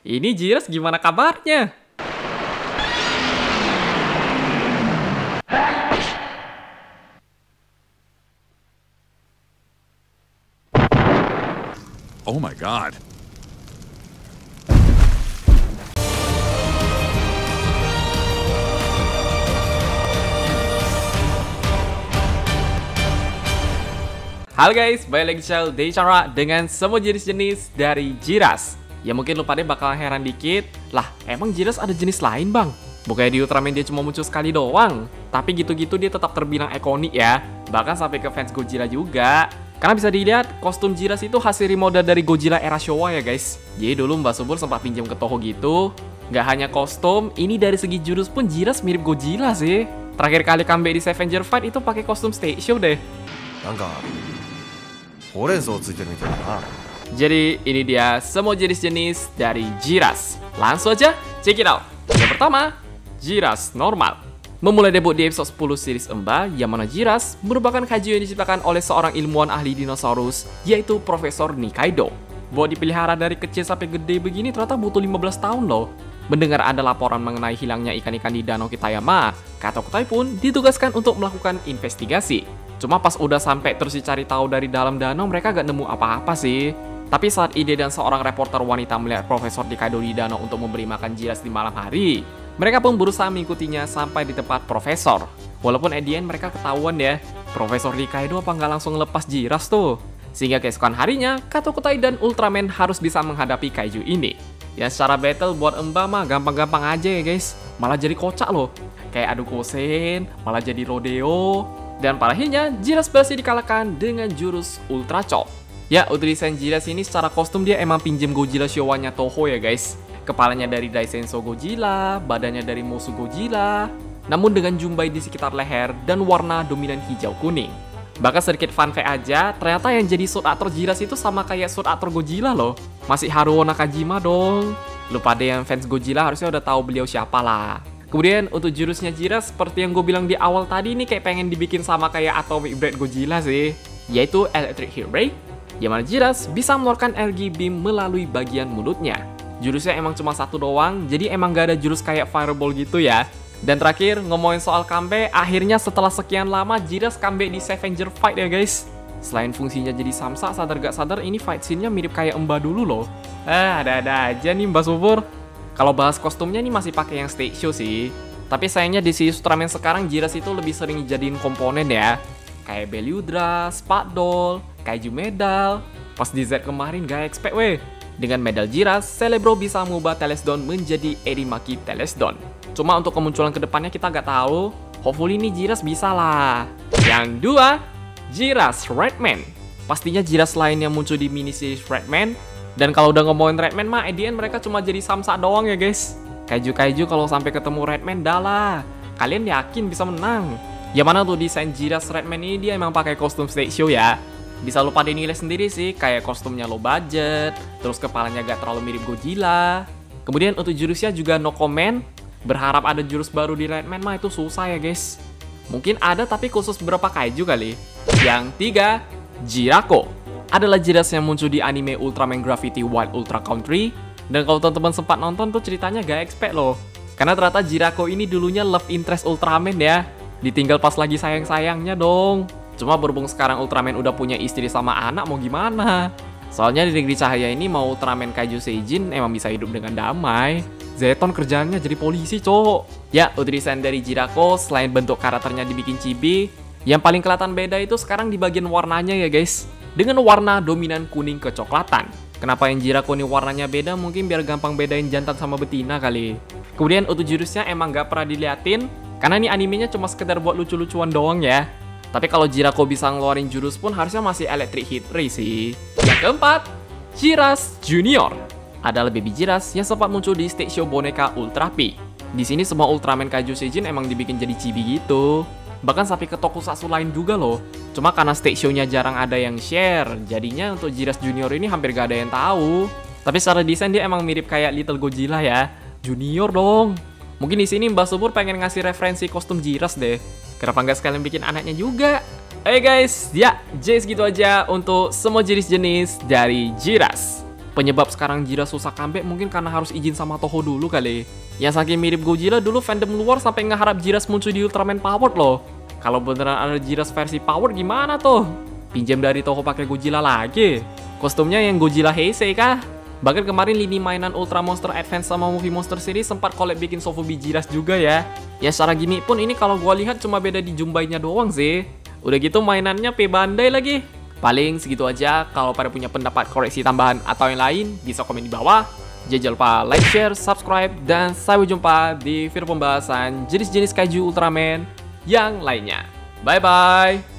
Ini Jiras gimana kabarnya? Oh my god. Halo guys, balik lagi channel Deichara dengan semua jenis-jenis dari Jiras. Ya mungkin lu pada bakal heran dikit, lah emang Jiras ada jenis lain bang? Bukannya di Ultraman dia cuma muncul sekali doang, tapi gitu-gitu dia tetap terbilang ikonik ya, bahkan sampai ke fans Godzilla juga. Karena bisa dilihat, kostum Jiras itu hasil remodel dari Godzilla era Showa ya guys. Jadi dulu Mbak Subur sempat pinjam ke Toho gitu. Nggak hanya kostum, ini dari segi jurus pun Jiras mirip Godzilla sih. Terakhir kali comeback di Scavenger Fight itu pakai kostum stage show deh. Jadi ini dia semua jenis-jenis dari Jiras. Langsung aja, check it out. Yang pertama, Jiras normal. Memulai debut di episode 10 series Emba, yang mana Jiras merupakan kaiju yang diciptakan oleh seorang ilmuwan ahli dinosaurus, yaitu Profesor Nikaido. Buat dipelihara dari kecil sampai gede begini ternyata butuh 15 tahun loh. Mendengar ada laporan mengenai hilangnya ikan-ikan di Danau Kitayama, Katokutai pun ditugaskan untuk melakukan investigasi. Cuma pas udah sampai terus dicari tahu dari dalam danau, mereka gak nemu apa-apa sih. Tapi saat ide dan seorang reporter wanita melihat Profesor Nikaido di danau untuk memberi makan Jiras di malam hari, mereka pun berusaha mengikutinya sampai di tempat Profesor. Walaupun at the end mereka ketahuan ya, Profesor Nikaido apa nggak langsung lepas Jiras tuh. Sehingga keesokan harinya, Katokutai dan Ultraman harus bisa menghadapi kaiju ini. Ya secara battle buat Emba mah gampang-gampang aja ya guys. Malah jadi kocak loh. Kayak adu kosen, malah jadi rodeo. Dan parahnya, Jiras berhasil dikalahkan dengan jurus Ultra Chop. Ya, untuk desain Jiras ini secara kostum dia emang pinjem Godzilla Showa-nya Toho ya guys. Kepalanya dari Daisenso Godzilla, badannya dari Mosu Godzilla, namun dengan jumbai di sekitar leher dan warna dominan hijau kuning. Bahkan sedikit fun fact aja, ternyata yang jadi sword actor Jiras itu sama kayak sword actor Godzilla loh. Masih Haruo Nakajima dong. Lu pada yang fans Godzilla harusnya udah tahu beliau siapa lah. Kemudian untuk jurusnya Jiras seperti yang gue bilang di awal tadi ini kayak pengen dibikin sama kayak Atomic Blade Godzilla sih, yaitu Electric Heat Ray, yang mana Jiras bisa mengeluarkan energi beam melalui bagian mulutnya. Jurusnya emang cuma satu doang, jadi emang gak ada jurus kayak Fireball gitu ya. Dan terakhir, ngomongin soal comeback, akhirnya setelah sekian lama Jiras comeback di Scavenger Fight ya guys. Selain fungsinya jadi samsa, sadar gak sadar ini fight scene-nya mirip kayak Emba dulu loh. Ada-ada aja nih Mbak Subur. Kalau bahas kostumnya nih masih pakai yang stage show sih. Tapi sayangnya di series Ultraman sekarang Jiras itu lebih sering dijadiin komponen ya. Kayak Belyudra, Spadol, Kaiju Medal. Pas di Z kemarin gak expect weh. Dengan medal Jiras, Celebro bisa mengubah Telesdon menjadi Erimaki Telesdon. Cuma untuk kemunculan kedepannya kita gak tahu. Hopefully nih Jiras bisa lah. Yang dua, Jiras Redman. Pastinya Jiras lain yang muncul di mini series Redman. Dan kalau udah ngomongin Redman mah, at the end mereka cuma jadi samsa doang ya guys. Kaiju-kaiju kalau sampai ketemu Redman dah lah. Kalian yakin bisa menang. Yang mana tuh desain Jiras Redman ini dia emang pakai kostum stage show ya. Bisa lupa dinilai sendiri sih, kayak kostumnya low budget, terus kepalanya gak terlalu mirip Godzilla. Kemudian untuk jurusnya juga no comment. Berharap ada jurus baru di Redman mah itu susah ya guys. Mungkin ada tapi khusus beberapa kaiju kali. Yang tiga, Jirako. Adalah Jiras yang muncul di anime Ultraman Gravity Wild Ultra Country. Dan kalau teman-teman sempat nonton tuh ceritanya gak expect loh. Karena ternyata Jirako ini dulunya love interest Ultraman ya. Ditinggal pas lagi sayang-sayangnya dong. Cuma berhubung sekarang Ultraman udah punya istri sama anak mau gimana. Soalnya di negeri cahaya ini mau Ultraman Kaiju Seijin emang bisa hidup dengan damai. Zeton kerjaannya jadi polisi cowok. Ya, untuk desain dari Jirako selain bentuk karakternya dibikin chibi, yang paling kelihatan beda itu sekarang di bagian warnanya ya guys. Dengan warna dominan kuning kecoklatan. Kenapa yang Jirako ini warnanya beda? Mungkin biar gampang bedain jantan sama betina kali. Kemudian untuk jurusnya emang gak pernah diliatin, karena ini animenya cuma sekedar buat lucu-lucuan doang ya. Tapi kalau Jirako bisa ngeluarin jurus pun harusnya masih Electric Heat Ray sih. Yang keempat, Jiras Junior. Adalah baby Jiras yang sempat muncul di stage show boneka Ultra P. Di sini semua Ultraman Kaiju Seijin emang dibikin jadi chibi gitu. Bahkan sampai ke tokusatsu lain juga loh. Cuma karena stage show-nya jarang ada yang share, jadinya untuk Jiras Junior ini hampir gak ada yang tahu. Tapi secara desain dia emang mirip kayak Little Godzilla ya. Junior dong. Mungkin di sini Mbak Subur pengen ngasih referensi kostum Jiras deh. Kenapa nggak sekalian bikin anaknya juga? Hey guys, ya, jadi segitu aja untuk semua jenis-jenis dari Jiras. Penyebab sekarang Jiras susah comeback mungkin karena harus izin sama Toho dulu kali. Yang saking mirip Godzilla dulu fandom luar sampai ngeharap Jiras muncul di Ultraman Powered loh. Kalau beneran ada Jiras versi Powered gimana tuh? Pinjam dari Toho pakai Godzilla lagi. Kostumnya yang Godzilla Heisei kah? Bahkan kemarin lini mainan Ultra Monster Advance sama Movie Monster Series sempat collab bikin Sofubi Jiras juga ya. Ya secara gimmick pun ini kalau gua lihat cuma beda di jumbainya doang sih. Udah gitu mainannya P Bandai lagi. Paling segitu aja. Kalau pada punya pendapat koreksi tambahan atau yang lain, bisa komen di bawah. Jangan lupa like, share, subscribe, dan sampai jumpa di video pembahasan jenis-jenis kaiju Ultraman yang lainnya. Bye-bye!